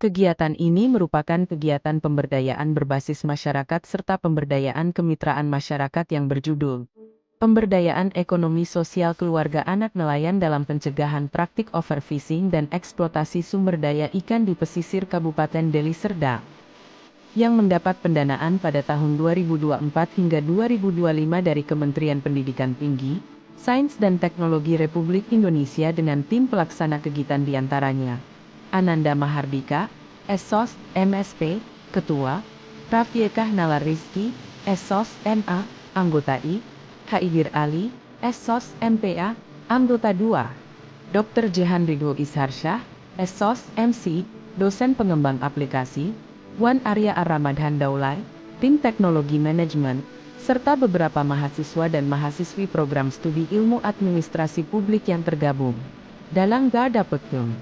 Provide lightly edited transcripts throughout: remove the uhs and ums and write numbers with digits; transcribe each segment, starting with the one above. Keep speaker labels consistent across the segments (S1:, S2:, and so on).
S1: Kegiatan ini merupakan kegiatan pemberdayaan berbasis masyarakat serta pemberdayaan kemitraan masyarakat yang berjudul Pemberdayaan Ekonomi Sosial Keluarga Anak Nelayan dalam Pencegahan Praktik Overfishing dan Eksploitasi Sumber Daya Ikan di Pesisir Kabupaten Deli Serdang, yang mendapat pendanaan pada tahun 2024 hingga 2025 dari Kementerian Pendidikan Tinggi, Sains dan Teknologi Republik Indonesia dengan tim pelaksana kegiatan diantaranya Ananda Mahardika, Esos, MSP, Ketua, Rafiekah Nalar Rizky, Esos, MA, Anggota I, Haidir Ali, Esos, MPA, Anggota 2, Dr. Jehan Ridho Isharsyah, Esos, MC, Dosen Pengembang Aplikasi, Wan Arya Ar-Ramadhan Daulay, Tim Teknologi Manajemen, serta beberapa mahasiswa dan mahasiswi program studi ilmu administrasi publik yang tergabung dalam Garda Pekum.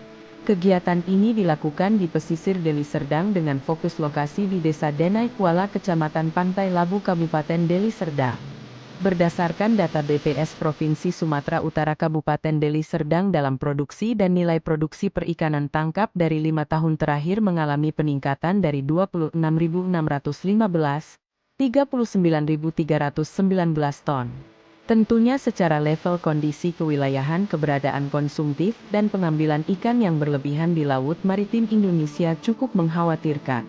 S1: Kegiatan ini dilakukan di pesisir Deli Serdang dengan fokus lokasi di Desa Denai Kuala, Kecamatan Pantai Labu, Kabupaten Deli Serdang. Berdasarkan data BPS Provinsi Sumatera Utara, Kabupaten Deli Serdang dalam produksi dan nilai produksi perikanan tangkap dari 5 tahun terakhir mengalami peningkatan dari 26.615, 39.319 ton. Tentunya secara level kondisi kewilayahan keberadaan konsumtif dan pengambilan ikan yang berlebihan di Laut Maritim Indonesia cukup mengkhawatirkan.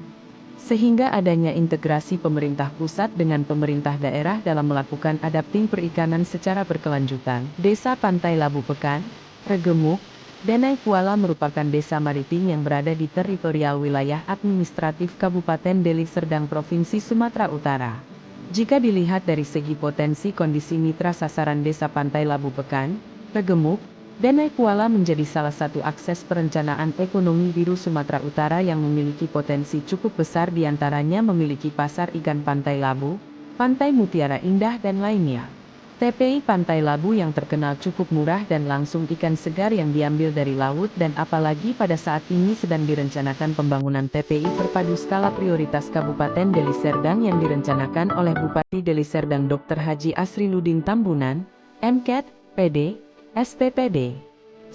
S1: Sehingga adanya integrasi pemerintah pusat dengan pemerintah daerah dalam melakukan adapting perikanan secara berkelanjutan. Desa Pantai Labu Pekan, Regemuk, Denai Kuala merupakan desa maritim yang berada di teritorial wilayah administratif Kabupaten Deli Serdang, Provinsi Sumatera Utara. Jika dilihat dari segi potensi kondisi mitra sasaran Desa Pantai Labu Pekan, Regemuk, Denai Kuala menjadi salah satu akses perencanaan ekonomi biru Sumatera Utara yang memiliki potensi cukup besar, diantaranya memiliki pasar ikan Pantai Labu, Pantai Mutiara Indah dan lainnya. TPI Pantai Labu yang terkenal cukup murah dan langsung ikan segar yang diambil dari laut, dan apalagi pada saat ini sedang direncanakan pembangunan TPI terpadu skala prioritas Kabupaten Deli Serdang yang direncanakan oleh Bupati Deli Serdang Dr. Haji Asriluddin Tambunan, MKED, PD, SPPD.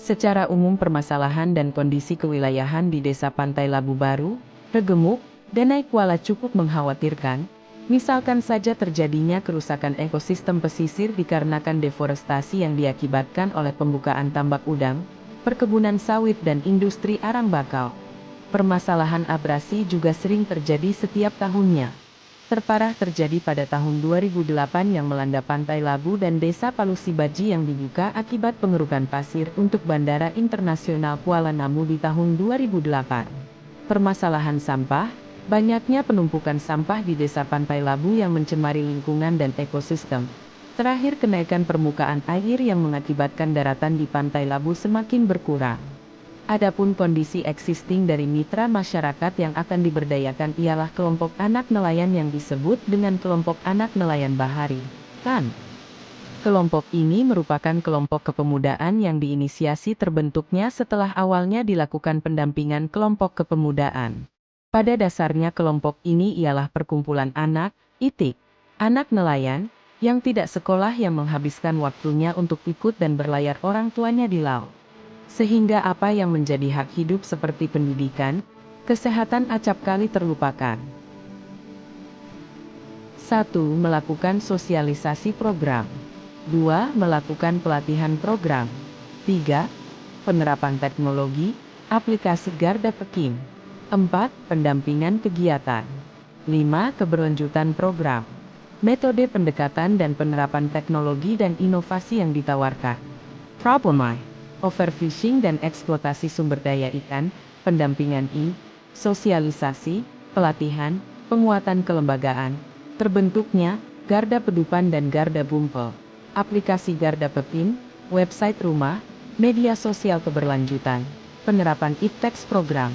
S1: Secara umum permasalahan dan kondisi kewilayahan di Desa Pantai Labu Baru, Regemuk, Denai Kuala cukup mengkhawatirkan. Misalkan saja terjadinya kerusakan ekosistem pesisir dikarenakan deforestasi yang diakibatkan oleh pembukaan tambak udang, perkebunan sawit dan industri arang bakau. Permasalahan abrasi juga sering terjadi setiap tahunnya. Terparah terjadi pada tahun 2008 yang melanda Pantai Labu dan Desa Palusibaji yang dibuka akibat pengerukan pasir untuk Bandara Internasional Kuala Namu di tahun 2008. Permasalahan sampah. Banyaknya penumpukan sampah di Desa Pantai Labu yang mencemari lingkungan dan ekosistem. Terakhir, kenaikan permukaan air yang mengakibatkan daratan di Pantai Labu semakin berkurang. Adapun kondisi existing dari mitra masyarakat yang akan diberdayakan ialah kelompok anak nelayan yang disebut dengan kelompok anak nelayan bahari, KAN. Kelompok ini merupakan kelompok kepemudaan yang diinisiasi terbentuknya setelah awalnya dilakukan pendampingan kelompok kepemudaan. Pada dasarnya kelompok ini ialah perkumpulan anak, itik, anak nelayan, yang tidak sekolah yang menghabiskan waktunya untuk ikut dan berlayar orang tuanya di laut. Sehingga apa yang menjadi hak hidup seperti pendidikan, kesehatan acap kali terlupakan. 1. Melakukan sosialisasi program. 2. Melakukan pelatihan program. 3. Penerapan teknologi, aplikasi Garda Pekim. 4. Pendampingan kegiatan. 5. Keberlanjutan program. Metode pendekatan dan penerapan teknologi dan inovasi yang ditawarkan. Problem overfishing dan eksploitasi sumber daya ikan, pendampingan sosialisasi, pelatihan, penguatan kelembagaan, terbentuknya Garda Pedupan dan Garda Bumpel, aplikasi Garda Pepin, website rumah, media sosial keberlanjutan, penerapan IPTEX program.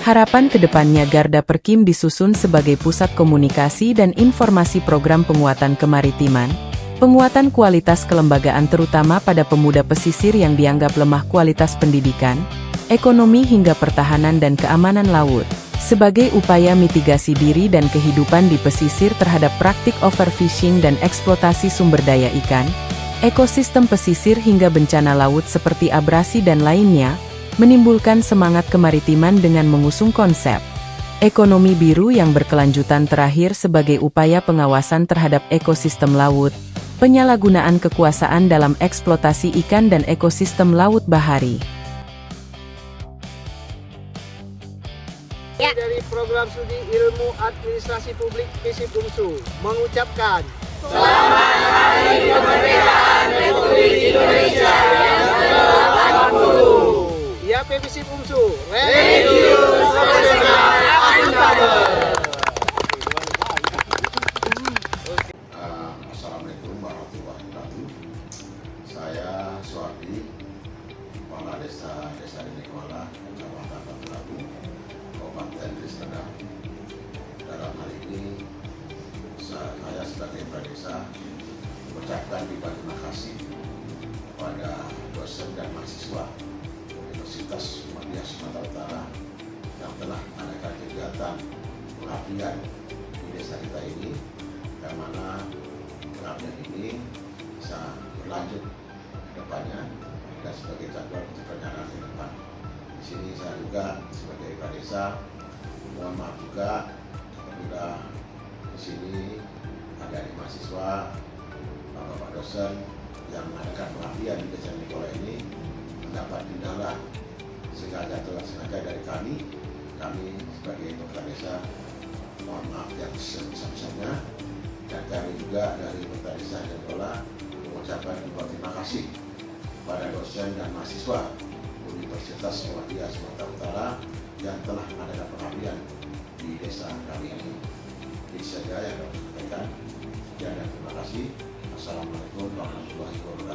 S1: Harapan kedepannya Garda Perkim disusun sebagai pusat komunikasi dan informasi program penguatan kemaritiman, penguatan kualitas kelembagaan terutama pada pemuda pesisir yang dianggap lemah kualitas pendidikan, ekonomi hingga pertahanan dan keamanan laut, sebagai upaya mitigasi diri dan kehidupan di pesisir terhadap praktik overfishing dan eksploitasi sumber daya ikan, ekosistem pesisir hingga bencana laut seperti abrasi dan lainnya, menimbulkan semangat kemaritiman dengan mengusung konsep ekonomi biru yang berkelanjutan terakhir sebagai upaya pengawasan terhadap ekosistem laut, penyalahgunaan kekuasaan dalam eksploitasi ikan dan ekosistem laut bahari.
S2: Ya. Dari Program Studi Ilmu Administrasi Publik FISIP UNSU mengucapkan Selamat Hari Kemerdekaan Republik Indonesia yang ke-80. Ya, FISIP UNSU, ready, profesional, akuntabel.
S3: Assalamualaikum warahmatullahi wabarakatuh. Saya Suwardi, Kepala Desa Nikola, Kecamatan Batu, Kabupaten Trisakti. Dalam hal ini, saya sebagai Kepala Desa mengucapkan terima kasih kepada dosen dan mahasiswa Universitas Muhammadiyah Sumatera Utara yang telah mengadakan kegiatan pengabdian di desa kita ini, yang mana pengabdian ini bisa berlanjut ke depannya dan sebagai jadwal untuk perencanaan ke depan. Di sini saya juga sebagai kepala desa mohon maaf juga apabila di sini ada mahasiswa, bapak dosen yang mengadakan pengabdian di desa Nikola ini mendapat kendala sengaja dari kami sebagai kepala desa mohon maaf yang sebesar-besarnya, dan kami juga dari kepala desa Nikola mengucapkan terima kasih kepada dosen dan mahasiswa Universitas Muhammadiyah Sumatera Utara yang telah mengadakan pengabdian di desa kami ini. Ini saja yang dapat saya sampaikan. Sekian dan terima kasih. Assalamualaikum warahmatullahi wabarakatuh.